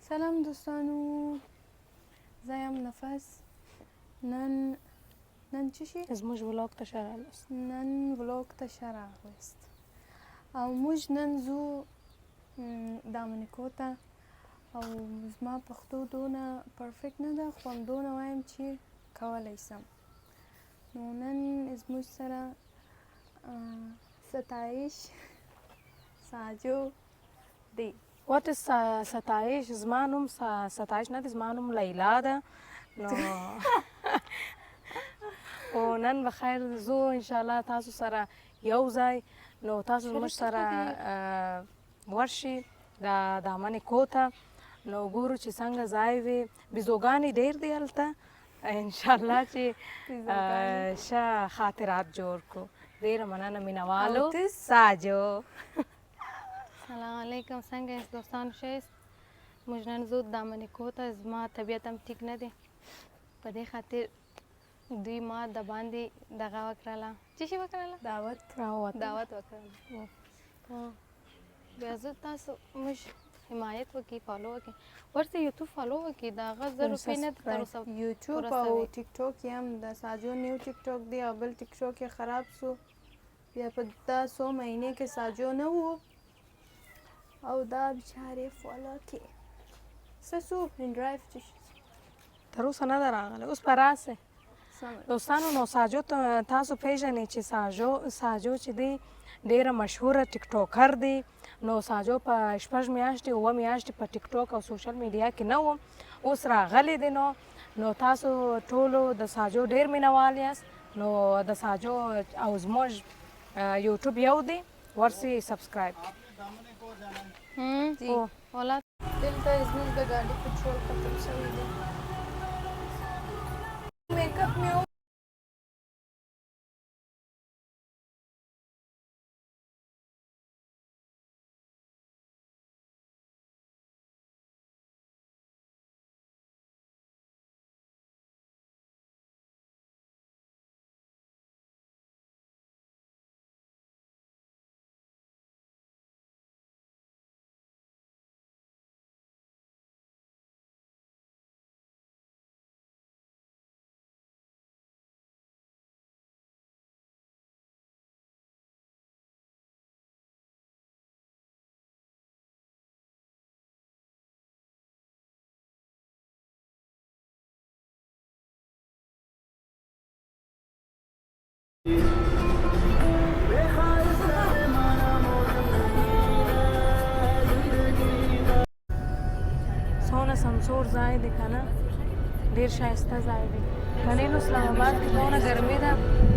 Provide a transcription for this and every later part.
سلام دوستانو، زه یم نفس. نن چی شي؟ زموږ ولاګ ته ښه راغلاست. نن ولاګ ته ښه راغلاست او موږ نن ځو دامنیکو ته او زما پښتو دونه پرفیکټ نه ده خو همدونه وایم چې کولی سم. نو نن زموږ سره ستایش ساجو دی. What is ستایش؟ زما نوم ستایش نه دی، زما نوم لیلا ده. نو او نن به خیر زو انشاءالله تاسو سره یو ځای. نو تاسو زموږ سره ورشي د دامنیکو ته، نو ګورو چې څنګه ځای وي. بیزوګانې ډېر دی هلته، انشاءالله چې ښه خاطرات جوړ کړو. ډېره مننه مینهوالو. ساجو سلام علیکم، څنګه یاست دوستانو؟ ښه یاست؟ موږ نن ځو دامنیکو ته. زما طبیعت هم ټیک نه دی، په دې خاطر دوی ما د باندې دغه وکړله. څه شي وکړله؟ دعوت وکړله. بیا زه تاسو موږ حمایت وکړي، فالو وکړي، ورته یوټیوب فالو وکړي. د هغه 1000 روپۍ نه دي تر اوسه یوټیوب او ټیک ټاک یې هم د ساجو نیو ټیک ټاک دی او بل ټیک ټاک یې خراب سو. بیا په دا 100 مهینې کې ساجو نه وو او دا بیچارې فالو کې څه سو انډرایف چې تر اوسه نه ده راغلی، اوس به راسي. دوستانو نو ساجو تاسو پیژنئ چې ساجو چې دی ډیره مشهوره ټیک ټاکر دی. نو ساجو په 6 میاشتې 7 میاشتې په ټیک ټاک او سوشل میډیا کې نه و، اوس راغلی دی. نو تاسو ټولو د ساجو ډیر مینهوال یاست. نو د ساجو او زموږ یوټیوب یو دی، ورسې سبسکرایب اولاد. دلته زموږ د ګاډي پټرول ختم شوی دی. میک اپ مې څونه سمسور ځای دی که نه، ډېر ښایسته ځای دی. کنې نو اسلام آباد کې دونه ګرمي ده،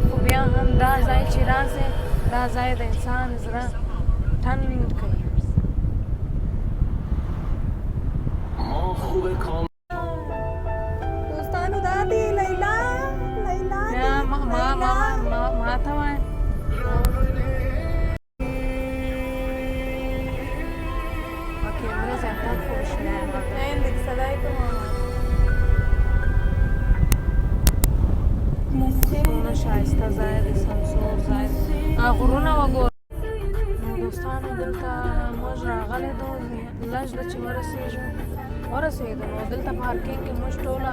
خو بیا هم دا ځای چې راسې، دا ځای د انسان زړه ټنډ کوي. دوستانو دا دی لیلا ما ته وایه کیمره زیادتر خوشنه عندك صدايق ماما څومره ښایسته ځای دی، سمسور ځای دی. غرونه وګوره. نو دوستانو دلته موږ راغلی دو، لږ ده چې ورسېږو. نو دلته پارکینګ کې موږ ټوله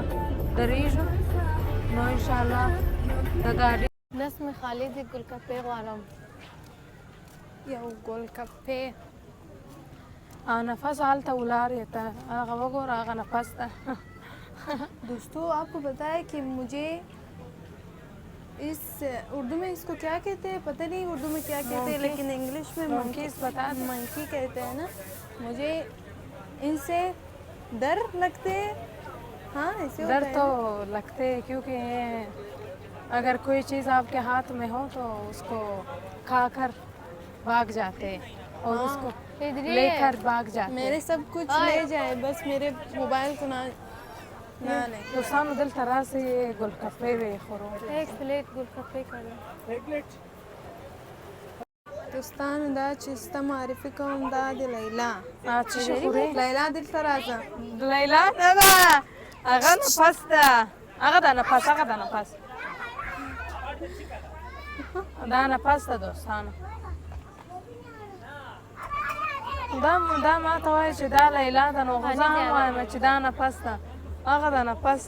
درېږو. نو انشاءالله د ګاډي نسم خالد ګلکپې غواړم، یو ګلکپې. نفس هلته ولاړ یې ته هغه وګوره، هغه نفس ته. दोस्तों आपको पता है कि मुझे इस उर्दू में इसको क्या कहते हैं पता नहीं, उर्दू में क्या कहते हैं, लेकिन इंग्लिश में मंकीज बता दे। मंकी कहते हैं ना। मुझे इनसे डर लगते हैं। हाँ ऐसे डर तो लगते हैं, क्योंकि अगर कोई चीज़ आपके हाथ में हो तो उसको खाकर भाग जाते हैं और उसको लेकर भाग जाते हैं। मेरे सब कुछ ले जाए, बस मेरे मोबाइल को ना ले। دوستانو دلته راسئ ګلکپې وې خورو. ایک پلیټ ګلکپې کړو. دوستانو دا چې ستا معرفي کوم دا د لیلا. څه شي خورې؟ لیلا دلته راځه. لیلا نه ده، هغه نفس ده، هغه ده نفس، هغه ده نفس، دا نفس ده دوستانو. دا ما ته وایي چې دا لیلا ده نو خو زه هم وایم چې دا نفس ده هغه د نفس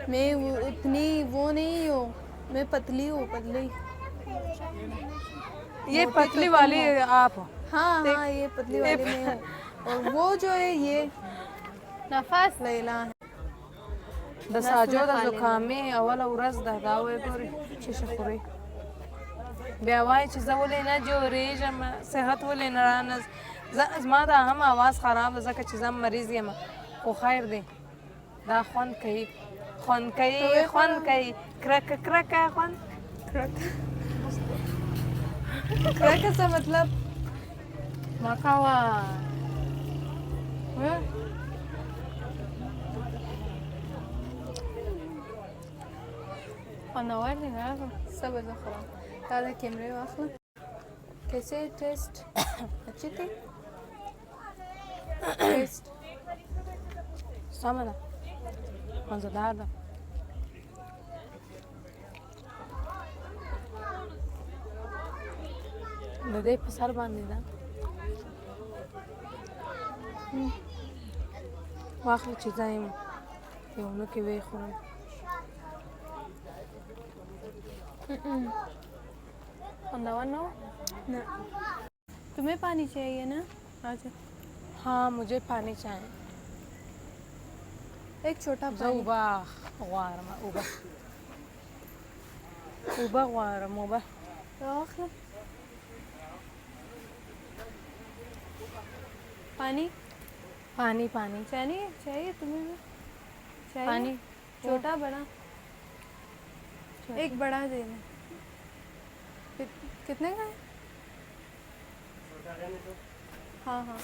मैं उतनी वो नहीं हूँ, मैं पतली हूँ, पतली। ये पतली वाली आप हो हाँ हाँ ये पतली वाली मैं हूँ, और वो जो है ये نفس लैला है। د ساجو د زکامې اوله ورځ ده دا وایي ګورې چې ښه خوري بیا وایي چې زه ولې نه جوړېږم صحت ولې نه رانه زما دا هم اواز خراب ده ځکه چې زه مریض یم خو خیر دی دا خوند کوي خوند کوي خوند کوي کرکه کرکه خوند क्रैकर से मतलब مکوه خوندور دی راغله صبر ز خورم دا کیمرې واخله कैसे टेस्ट अच्छी थी टेस्ट سمه ده مزهدار ده د دې په سر باندې ده واخله چې ځایم یو نو کې وی خورم خوندور نه و ना तुम्हें पानी चाहिए ना अच्छा हाँ मुझे पानी चाहिए एक छोटा زه اوبه غواړم اوبه غواړم اوبه واخله पानी पानी पानी चाहिए तुम्हें भी? चाहिए पानी छोटा बड़ा एक बड़ा देना कितने का है हाँ हाँ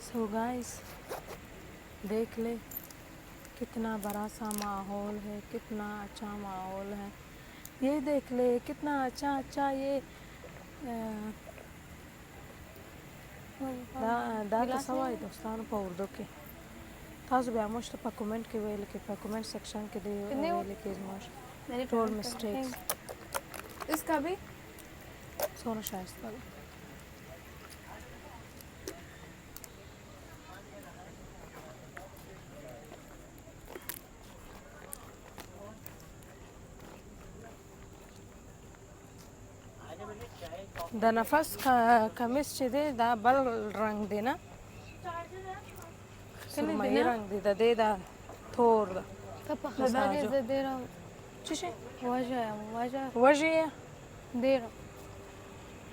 सो गाइस देख ले कितना बड़ा सा माहौल है कितना अच्छा माहौल है ये देख ले कितना अच्छा ये دا څه وایي دوستانو په اردو کې تاسو بیا موږ ته په کومنټ کې ویل کې په کومنټ سیکشن کې دی ویل کې زموږ ټول مسټیکس इसका भी څونه ښایسته ده د نفس کمیس چې دی دا بل رنگ دی نه سرمایي رنگ دی د دې دا تور ده ته په خبرې زه ډېره څه شی وږی یم وږې یې ډېره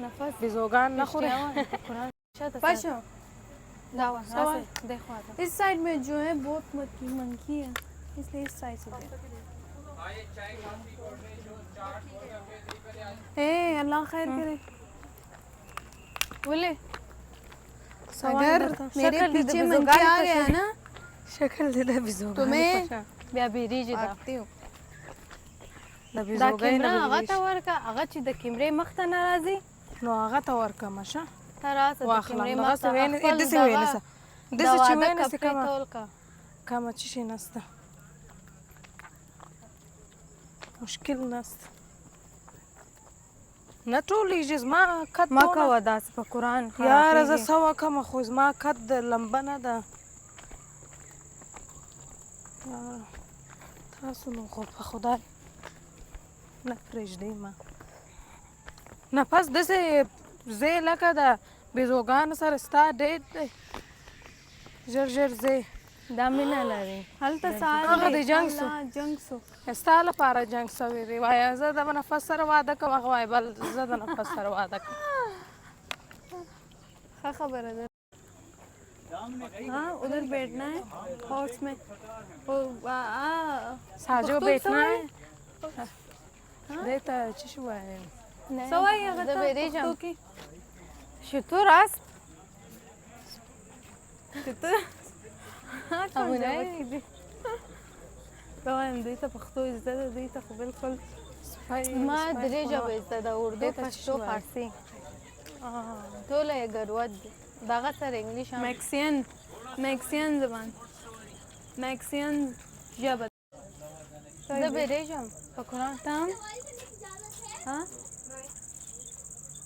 نفس بیزوګان نه خوري قرآن شاته पाशो دا وا راسه دې خواته इस साइड में जो है बहुत मंकी है इसलिए इस साइड से ए अल्लाह खैर करे ولې अगर मेरे पीछे मंकी आ गया ना شکل دې د بیزوګان तुम्हें بیا بیریږي دا भागती हो د دا بیزوګان کیمرا هغه ته ورکه هغه چې د کیمرې مخ ته نه راځي نو هغه ته ورکړم شه ته راسه د واخلم کیمرې دغه مخ څه ته وینې خپل داسې وینې څه د داسې چې واده وینې څه کپړې کومه تول کا کومه چې شي نسته مشکل نسته نه ټولېږي زما کت ما کوه داسې په قرآن یاره زه څه وکړم خو زما کت د لمبه نه ده تاسو نو خو په خدای نه پرېږدئ ما نفس داسې ځې لکه د بیزوګانو سره ستا ډېر دی ژر ژر ځې دا مینه لري هلته سال هغه د جنګ سو جنگ سو ستا لپاره جنګ سوی دی وایه زه د نفس سره واده کوم هغه وایي بل زه د نفس سره واده کوم हाँ खबर है हाँ उधर बैठना है हॉर्स में साजो बैठना है देता है چی شو وایي सवाई अगर زه بیریږم की شتو راس कितना ابو نه وایم دوی ته پښتو زده ده دوی ته خو بالکل ما درې ژبې زده ده اردو پښتو فارسي ټوله یې ګډوډ دي دغه سره انګلیش هم मैक्सियन मैक्सियन ज़बान मैक्सियन ژبه زه بیریږم په قرآن تام ها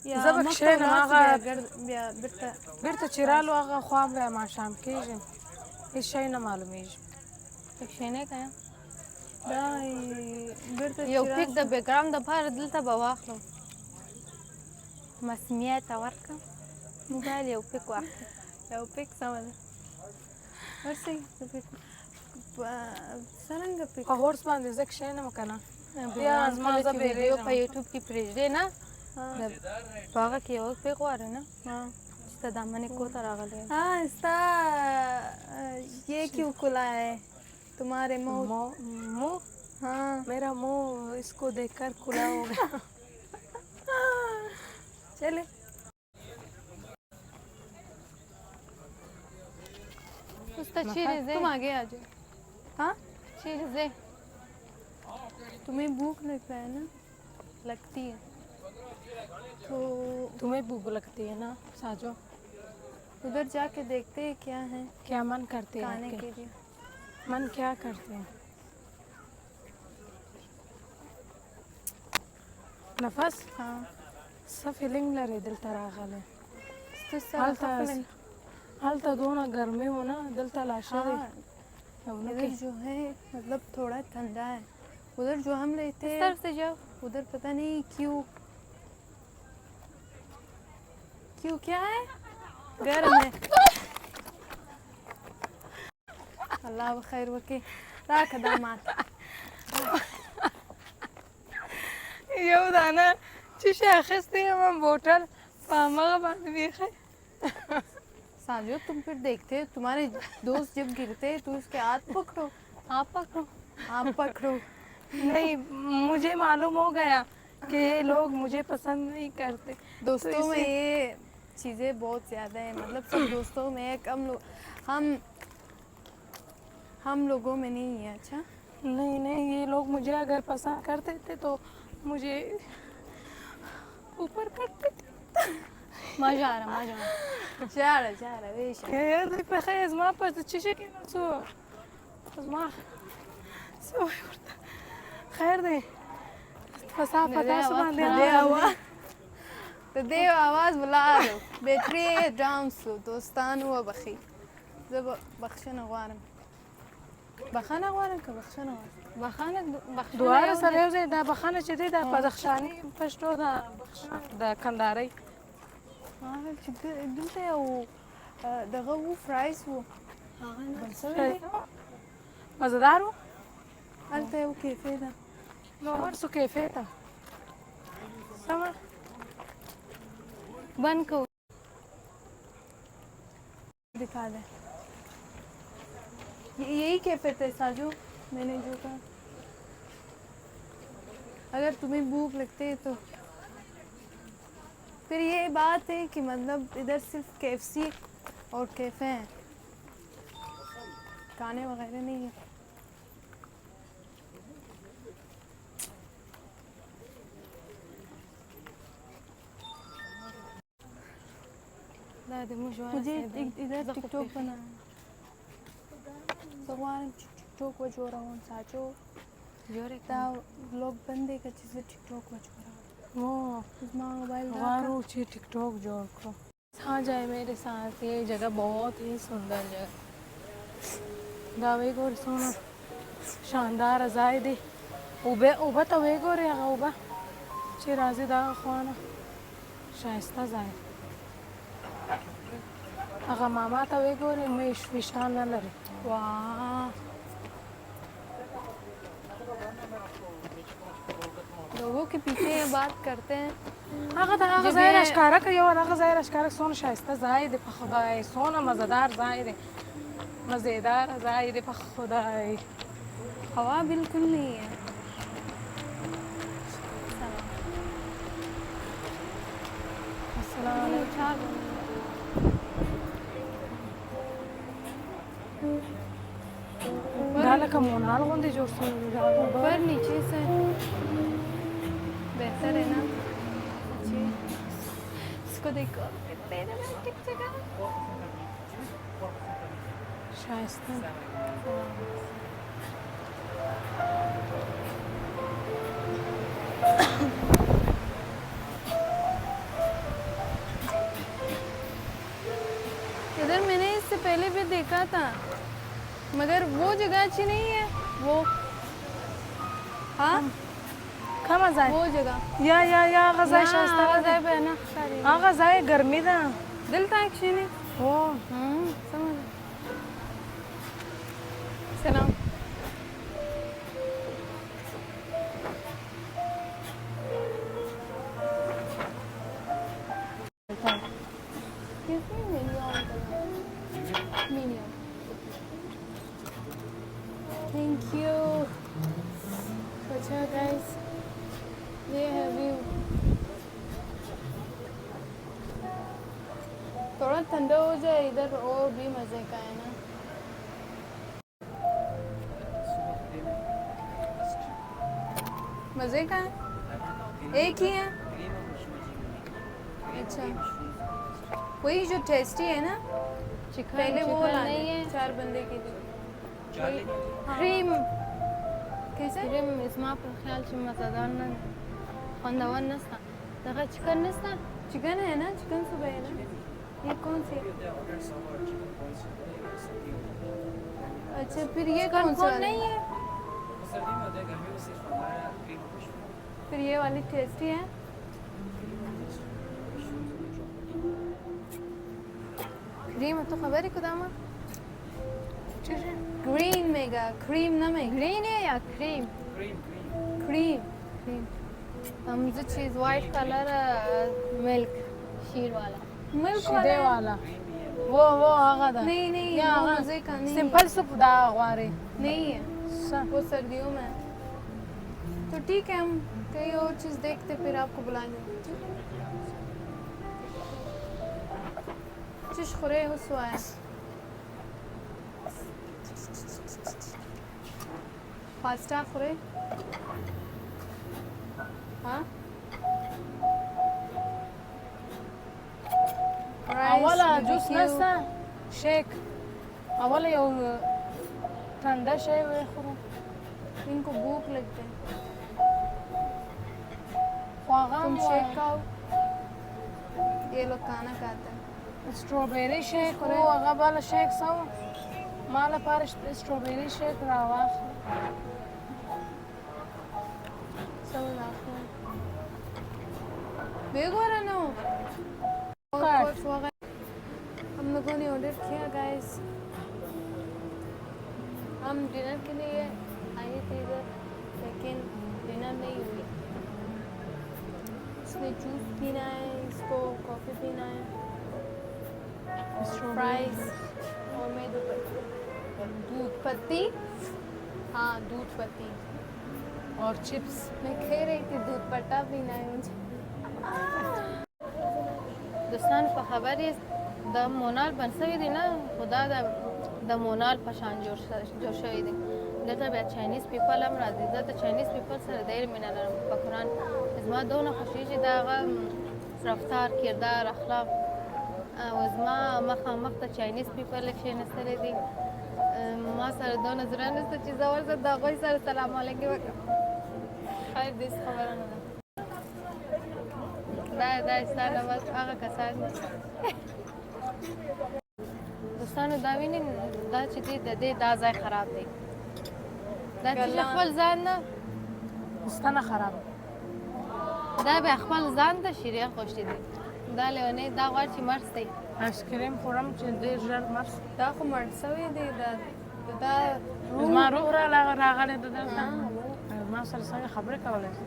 یا زه به مخته کښېنم ولاړ هغه شو بیا بېرته بیرته چې رالو هغه خوا بیا ماښام کېږي هېڅ شی نه معلومیږي په کښېنې که نه دا بېرته یو چې پیک د راشو بیکګراوند دپاره دلته به واخلم مسمیه ته ورکړم موبایل یو پیک واخلم یو پیک سمه ده ورسئ څرنګه پیک په هورس باندې زه کښېنم که نه بیا زما کله زه چې ویډیو بیریږم. په یوټیوب کې پرېږدې نه په هغه کې یو پیک غواړې نه हाँ چې ته دامنې کوته راغلی یې. हाँ इसका ये क्यों खुला है तुम्हारे मुंह मुंह हाँ मेरा मुंह इसको देखकर खुला हो गया चले اوس ته چیرې ځې तुम आगे आ जाओ हाँ چیرې ځې तुम्हें भूख लग रहा है ना लगती है तो तुम्हें भूख लगती है ना साजो उधर जाके देखते हैं क्या है क्या मन करते हैं खाने आपके? के लिए मन क्या करते हैं नफस हाँ څه فیلینګ لري دلته راغلی तो सर هلته دونه ګرمي و نه دلته لا شوی हाँ इधर जो है मतलब थोड़ा ठंडा है उधर जो हम लेते इस हैं तरफ से जाओ उधर पता नहीं क्यों क्यों क्या है गर्म है अल्लाह बखैर वके राख दामाद یو دانه چې شي اخیستی یم بوتل په همغه باندې بیخی साजो तुम फिर देखते हैं तुम्हारे दोस्त जब गिरते हैं तो उसके हाथ पकड़ो आप पकड़ो आप पकड़ो नहीं मुझे मालूम हो गया कि ये लोग मुझे पसंद नहीं करते दोस्तों में ये चीज़ें बहुत ज़्यादा है मतलब सब दोस्तों में है हम लोगों में नहीं है अच्छा नहीं नहीं ये लोग मुझे अगर पसंद करते थे तो मुझे ऊपर करते مزه آره مزه شعره ويش يا ضي بخير زما په څه شي کې نو زما سوي ورته خیر دی فصافه تاسو باندې د دې आवाज ولاړو بیټري ډاون سو دوستانو وبخي زه بخښنه غواړم بخښنه غواړم که بخښنه غواړم بخښنه دواړه سره یو ځای دا بخښنه چې دی دا بدخشاني پښتو ده د کندهارۍ چې دلته یو دغه و فرایز و هغه بل څه دی مزهدار و هلته یو کیفې ده نو هر څه کیفې ته سمه बंद को दिखा दे यही कैफे थे साजू मैंने जो कहा अगर तुम्हें भूख लगती है तो फिर ये बात है कि मतलब इधर सिर्फ केएफसी और कैफे हैं खाने वगैरह नहीं है मुझे इधर टिकटॉक बना भगवान टिकटॉक वजोरा हूँ साचो ता लोग बंदे का चीज़ टिकटॉक वजोरा वो माँ मोबाइल वारू ची टिकटॉक जोड़ को हाँ जाए मेरे साथ ये जगह बहुत ही सुंदर जगह दावे को सोना शानदार अजाए दे उबे उबा तवे को रे उबा ची राजी दा खाना शाइस्ता जाए अगर मामा तवे को रे मैं विशाल न लरे वाह लोगों के पीछे ये बात करते हैं هغه دا هغه ځای راښکاره کړ یو هغه ځای راښکاره څونه ښایسته ځای دی په خدای څونه مزهدار ځای دی مزیدار ځای دی په خدای हवा बिल्कुल नहीं है السلام علیکم دا لکه مونال غوندې جوړ شوی دی دا اوبه ऊपर नीचे से बेहतर है ना अच्छी इसको देखो कितने रोमांटिक जगह شایسته इधर मैंने इससे पहले भी देखा था मगर वो जगह अच्छी नहीं है वो हाँ کم از این वो जगह یا غذای شایسته غذای بهنه خری غذای گرمی ده दिल था एक्चुअली اوه समझ सलाम Thank you. अच्छा guys, ये है व्यू. थोड़ा ठंडा हो जाए इधर और भी मजे का है ना. मजे का है एक ही है. अच्छा वही जो टेस्टी है ना चिकन पहले वो चिकन लाने नहीं है 4 बंदे के लिए क्रीम कैसे क्रीम اسمها په خیال چې مزدار نه ده خوندور نسته دغه چکن نسته चिकन है ना चिकन सुबह है ना ये कौन सी है? अच्छा फिर ये कौन सा कौन वाला नहीं है फिर ये वाली टेस्टी है क्रीम तो खबर है कदामा ग्रीन मेगा क्रीम ना में ग्रीन है या क्रीम क्रीम मुझे चीज वाइट कलर मिल्क शीर वाला मिल्क شیده वाला والا वो هغه ده नहीं नहीं या वो هغه मजे का नहीं سیمپل سوپ دا غواړي नहीं है स- वो सर्दियों में है। तो ठीक है हम कई और चीज़ देखते फिर आपको बुलाएंगे चीज खुरे हुआ है पास्ता खुरे हाँ اوله جوس نسته شیک اوله یو ټنډه شی وخورو इनको भूख लगते है خو هغه तुम هم शेक खाओ ये लोग खाना खाते हैं سټروبېري شیک و هغه بله شیک څه و ما لپاره سټروبېري شیک راواخله सब लाखों बेगो रहा ना हम लोगों ने ऑर्डर किया गाइस हम डिनर के लिए आए थे इधर लेकिन डिनर नहीं हुई इसने जूस पीना है इसको कॉफ़ी पीना है फ्राइज और मैं दूध पत्ती हाँ दूध पत्ती और चिप्स मैं कह रही थी दूध पट्टा पीना है मुझे دوستان په خبر یې د مونال بنسوي دي نه خدا د مونال په شان جوړ شوی دی دلته بیا چاینیز پیپل هم راځي زه د چاینیز پیپل سره ډېر مینه لرم په قرآن زما دونه خوښېږي د هغه رفتار کردار اخلاق او زما مخامخ ته چاینیز پیپل کښېنستلی دي ما سره دونه زړه نشته چې زه ورځم د هغوی سره سلام علیکم وکړم خیر دې خبره نه ده دا ستا نه بس هغه کسان دي دوستانو دا ویني دا چې دی د دې دا ځای خراب دی دا چې خپل ځان نه ستنه خراب دا به خپل ځان ته شیرین خوشتي دي دا لیونی دا غواړي چې مرس دی آیسکریم خورم چې ډېر ژر مرس دا خو مړ سوی دی دا زما روح راغلی ده دلته ما سره څنګه خبرې کولی شي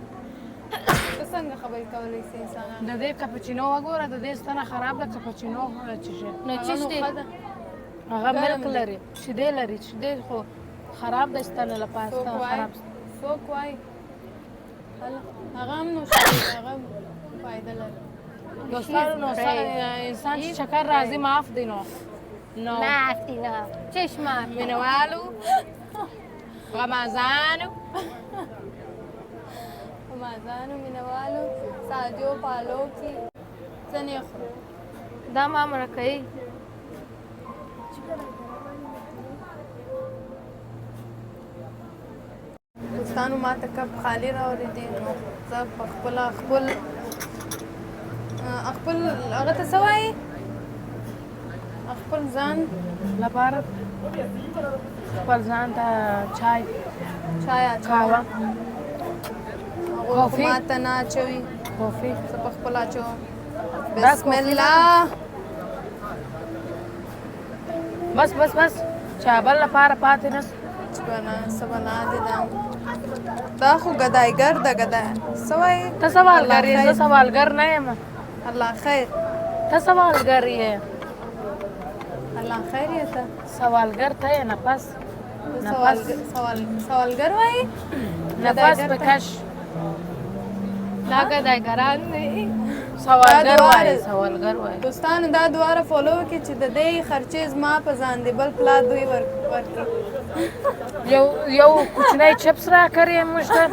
ته څنګه خبرې کولی شي انسانان د دې کپچینو وګوره د دې ستنه خراب ده کپچینو چیشي نو چیش دی هغه ملک لري شیدې لري شیدې خو خراب ده ستنه لپاره خراب څوک وایي هغه هم نوشوي هغه فایده لري دوستانو نو انسان چې چکر راځي معاف دی نو معاف دی نه چشمه مینوالو غمازانو مازانو مینوالو ساجو پالو کی زنیخو دا ما مړه کوي دوستانو ما ته کپ خالي راوړی دی نو زه په خپله خپل هغه ته څه وایي خپل ځان لپاره خپل ځان ته چای چای قهوه هغوی خو ما ته نه اچوي کافي زه په خپله اچوم دا بسم کافي الله بس بس بس چا بل لپاره پاتې نه چې بنا څه بنا دي دا خو ګدایګر ده ګدای څه وایي ته سوالګر یې زه سوالګر نه یم الله خیر ته سوالګر یې الله خیر یې ته سوالګر ته یې نفس سوالګر وایي نفس بکش دا ګدایګران دي سوالګر وایي سوالګر وایي دوستانو دا دواړه فالو وکړي چې د دې خرچې زما په ځان دی بل پلا دوی ورکړي یو کوچنی چپس راکړې موږ ته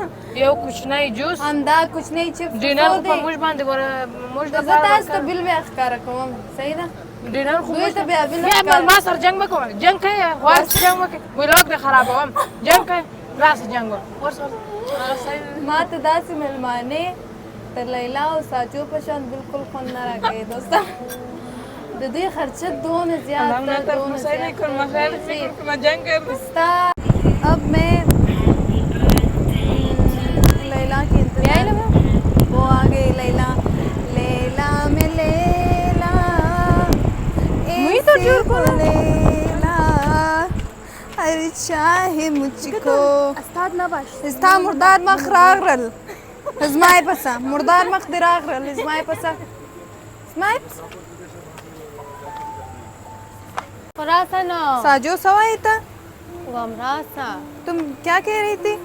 یو کوچنی جوس همدا کوچنی چپس ډینر خو په موږ باندې موږ زه تاسو ته بل بیا ښکاره کوم صحیح ده ډینر خو دوی ته بیا بل بیا ما سره جنګ مه کوه جنګ کوې ورس جنګ وکړې ولاګ دې خرابوم جنګ کوې راسه جنګ وکړه ما ته داسې مېلمانې د لیلا او ساجو په شان بالکل خوند نه راکوي دوستان د دې خرچه دونه زیاد ده دونه زیاد अब मैं लैला की इंतजार वो आ गई लैला लैला में लैला ऐसे को लैला अरे चाहे मुझको استا مردار مخ راغرل زمای پسا مردار مخ دی راغرل زمای پسا زمای پسا راسا نا साजो सवाई था वम रासा तुम क्या कह रही थी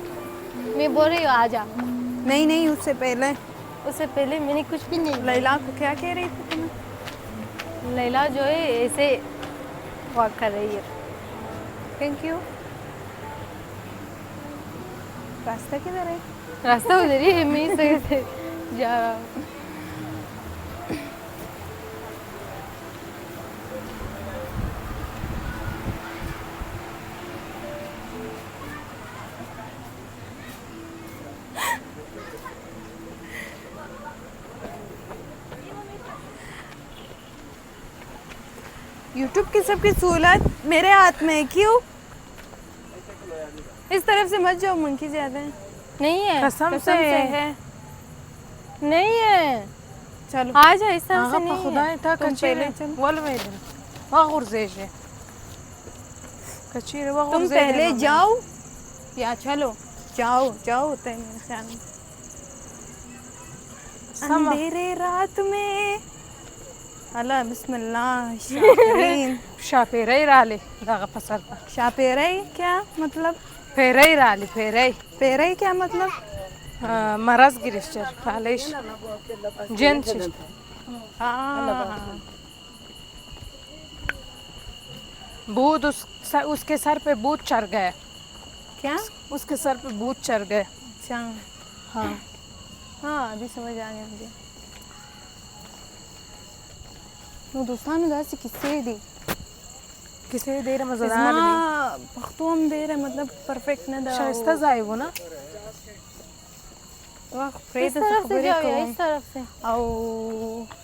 मैं बोल रही हूँ आजा नहीं नहीं उससे पहले उससे पहले मैंने कुछ भी नहीं लैला को क्या कह रही थी तुम लैला जो है ऐसे वॉक कर रही है थैंक यू रास्ता किधर है रास्ता उधर ही है मैं इस जगह से जा रहा हूँ यूट्यूब की सबकी सहूलत मेरे हाथ में है क्यों इस तरफ से मत जाओ मंकी ज्यादा है नहीं है कसम से है नहीं है चलो आ जा इस तरफ से هغه په नहीं خدای है تا तुम کچېره पहले चलो। ولوېدل وغورځېږي کچېره तुम وغورځېږي पहले जाओ या चलो जाओ जाओ होता है मेरे ख्याल में अंधेरे रात में अल्लाह बिस्मिल्लाह शाकिरीन شاپېرۍ رالی دغه په سر ته शापेरई क्या मतलब پیرۍ رالی پیرۍ पेरई क्या मतलब مرض گرفتار پالش جن شد بود उसके सर पे भूत चढ़ गया क्या उसके सर पे भूत चढ़ गए अच्छा हाँ हाँ अभी समझ आ गया मुझे نو دوستانو داسې کیسې دي کیسې ډېره مزهدار دي زما پښتو هم ډېره مطلب پرفیکټ نه ده ښایسته ځای و نه وخت इस پرېږده तरफ से خبرې जाओ या کوم इस तरफ से او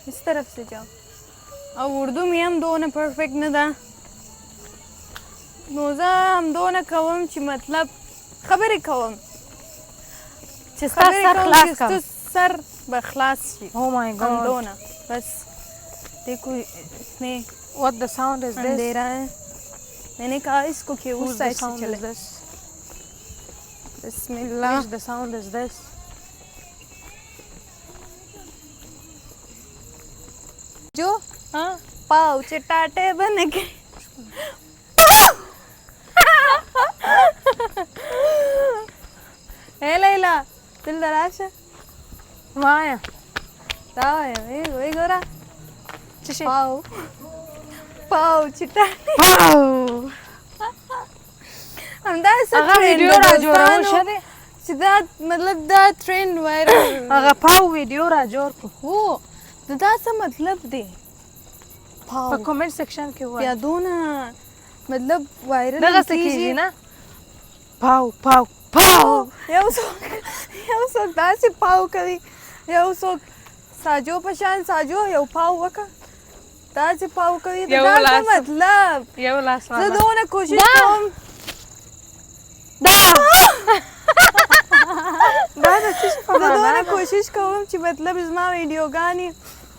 اس طرف سے جاؤ او اردو مې هم دونه پرفیکټ نه ده نو زه همدونه کوم چې مطلب خبرې کوم چې ستا سر خلاص چې کړم ستا سر به خلاص شي Oh my God. همدونه بس देखो इसमें What the sound is this? अंधेरा है मैंने कहा इसको कि उस Whose the साइड से sound चले is this? Bismillah Which the sound is this? जो हाँ पाव चटाटे बन गए ए लैला दिल दराशा माया ताया वही गोरा چشي पाव पाव चटाटे همدا هغه ویډیو را جوړول شوی چې دا مطلب دا ټرند وایرل هغه پاو ویډیو را جوړ کو هو دا څه مطلب دی په کمنټ سیکشن کې وایي یادونه مطلب وایرل دغه څه کیږي نه پاو پاو پاو یو څوک داسې پاو کوي یو څوک ساجو په شان ساجو یو پاو وکړه داسې پاو کوي دا څه مطلب یو لاس زه دونه کوشش کوم دا د څه شي په زه معنا دونه ده؟ کوشش کوم چې مطلب زما ویډیوګانې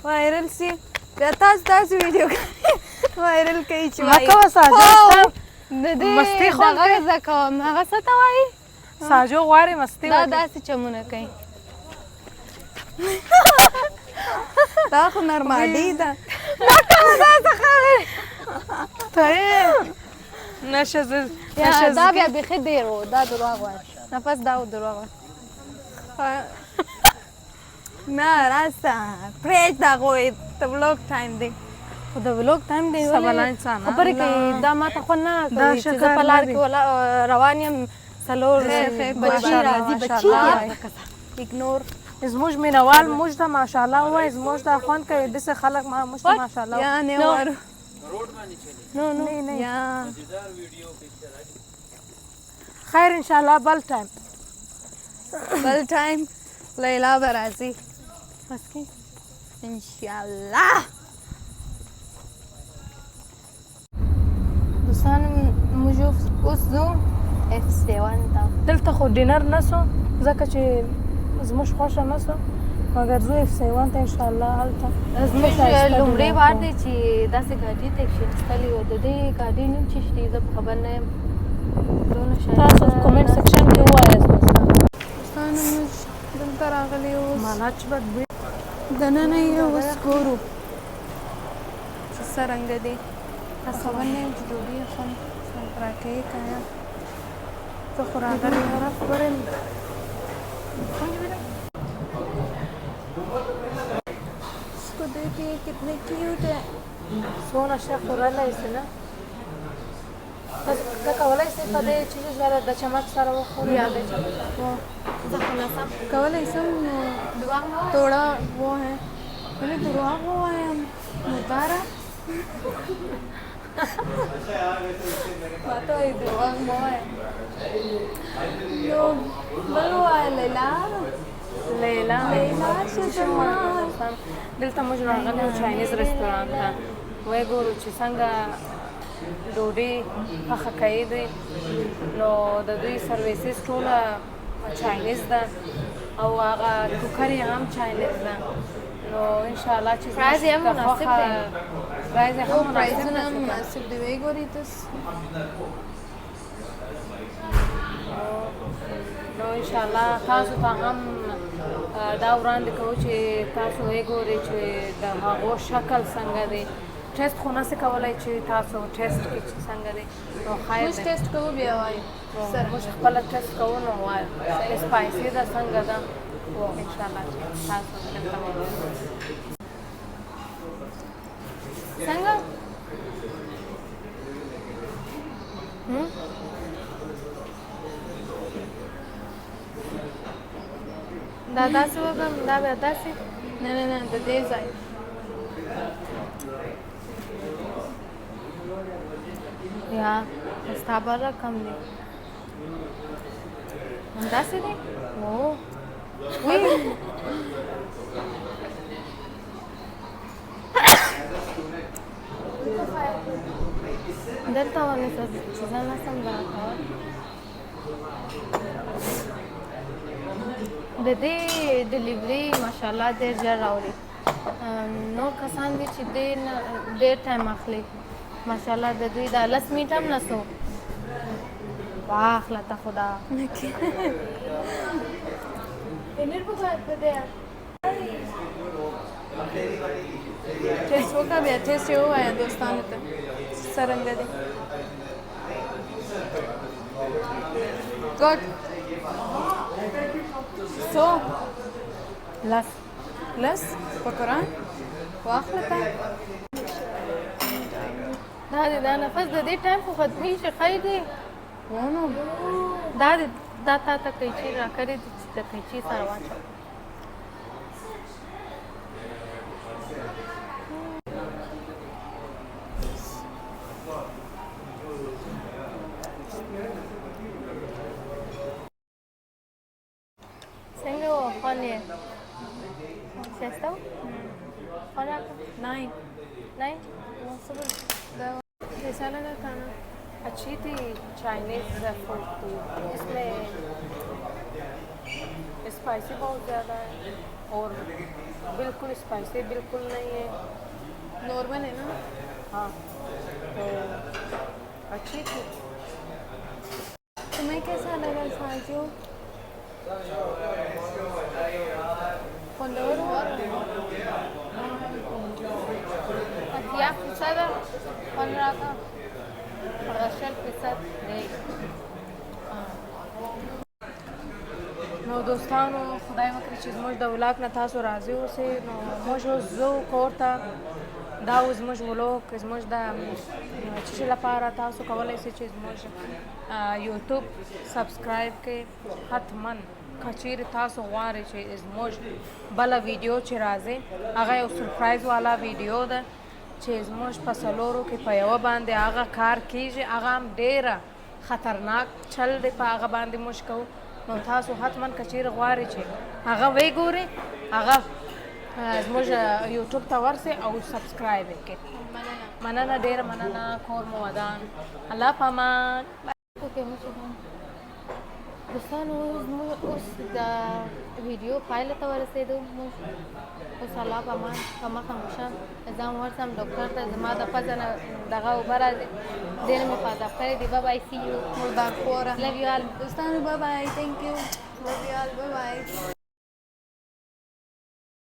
وایرل سي بیا تاسو داسې ویډیوګانې وایرل کوي چې ما وایي کوه ساجو ستا د مستي دې خوند دغه کوي. زده کوم هغه څه ته وایي ساجو غواړي مستي دا وکړي. داسې چمونه کوي دا خو نرمالي ده نشه زه یا دا بیا بیخي ډېر و دا دروغ وایي نفس دا و دروغ وایي نه راسته پرېږده هغوی د بلوګ ټایم دی خو د ولاګ ټایم دی سبله انسان ها؟ خبرې کوي دا ما ته خوند نه دا کوي چې زه شکر په لار نه کې دی. روان یم څلور خیر، بچي ماشاءالله، راځي بچي ماشاءالله. اګنور زموږ مینوال موږ ته ماشاءالله ووایي زموږ ته خوند کوي داسې خلک موږ ته ماشاءالله یا نه وارو نو نو نه نه یا خیر انشاءالله بل ټایم بل ټایم لیلا به راځي بس کې انشاءالله دوستان موږ اوس ځو F7 ته دلته خو ډینر نه سو ځکه چې زموږ خوښه نه سو مګر زه F7 ته انشاءالله هلته زموږ ښایسته لومړی dinner وار کوم. دی چې داسې ګاډي ته کښېنستلې وه د دې ګاډي نوم څه شي زه په خبر نه یم دونه تاسو کومنټ سیکشن کې ووایاست دوستانو موږ دلته راغلي اوس مانا چې بد وي دننه یې اوس ګورو چې څرنګه دی خبر نه یم چې ډوډۍ خورم راکوي که نه ته خو راغلی طرف بریم इसको देखिए कितने क्यूट है څونه ښه خوړلی سي نه ته کولی سې په دې چیز سره د چمچ سره وخورې یا. د چمچ زه خو ناسم कवल ऐसा دروغ نه وایه थोड़ा वो है मैंने दुआ हुआ है हम मुतारा बात है दुआ हुआ है लोग बलू है लैला لیلا لیلا شجما دلته موږ راغلي یو چاینیز رستورانت ته وایي ګورو چې څنګه ډوډۍ پخه کوي دوی نو د دوی سرویسز ټوله چاینیز ده او هغه ټوکر یې هم چاینیز ده نو انشاءالله چې پرایز یې هم مناسب دی. پرایز یې هم प्राइस مناسب ना ده. मुनासिब दी वही गोरी तस نو انشاءالله تاسو ته هم دا وړاندې کوو چې تاسو وګورئ چې د هغو شکل څنګه دی ټیسټ خو نسئ کولی چې تاسو ټیسټ کړئ چې څنګه دی نو خیر कुछ دی टेस्ट करो भी आवाई سر موږ خپله ټیسټ کوو نو وایو سپایسي ده څنګه ده انشاءالله چې تاسو دلته وګورئ څنګه دا داسې وکړم دا بیا داسې ना ना ना तो तेज आई یا ستا بل رقم دی همداسې دی او وی دلته ونیسه چې زه نسم راکولی د دې ډلیوري ماشاءالله ډېر ژر راوړي نور کسان دي چې ډېر ټایم اخلي ماشاءالله د دوی دا 10 منټ هم نه سو واخله ته خدا टेस्ट होगा भी टेस्ट हो आया दोस्तान तो सरंग दे गुड सो لس लस पकड़ान واخلته دا دې دا نفس د دې ټایم خو ختمي شي خیر دی ونه دا دې دا تا ته قیچي راکړې دي چې د قیچي سره واچوه و خوان یې ښایسته و خوان راکړه 9 9 صبر कैसा लगा खाना अच्छी थी चाइनीज़ फूड थी इसमें स्पाइसी बहुत ज़्यादा है और बिल्कुल स्पाइसी बिल्कुल नहीं है नॉर्मल है ना हाँ तो अच्छी थी तुम्हें कैसा लगा साजो Condoro اتیا فیصده خوان راکړه هغه 20% دی نو دوستانو خدای وکړي چې زموږ د ولاګ نه تاسو راضي اوسئ نو موږ اوس ځو کور ته دا و زموږ ولاګ زموږ د چیشي لپاره تاسو کولی شئ چې زموږ یوټیوب سبسکرایب کړئ حتما که چیرې تاسو غواړئ چې زموږ بله ویډیو چې راځي هغه یو سرپرایز والا ویډیو ده چې زموږ په څلورو کې په یوه باندې هغه کار کیږي هغه هم ډیره خطرناک چل دی په هغه باندې موږ کوو نو تاسو حتما که چیرې غواړئ چې هغه وګورئ هغه زموږ یوټیوب ته ورسئ او سبسکرایب یې کړئ مننه ډیره مننه کور مو ودان الله په امان اوکې دوستانو اوس د ویډیو پایله ته ورسېدو موږ اوس الله په امان په مخه مشه ځان ورسم ډاکټر ته زما د پزه نه دغه اوبه راځي ډېر مې پازاب کړی دی بای سی یو مردار خوره لو یو آل دوستانو بای بای ثانک یو لو یو آل بای بای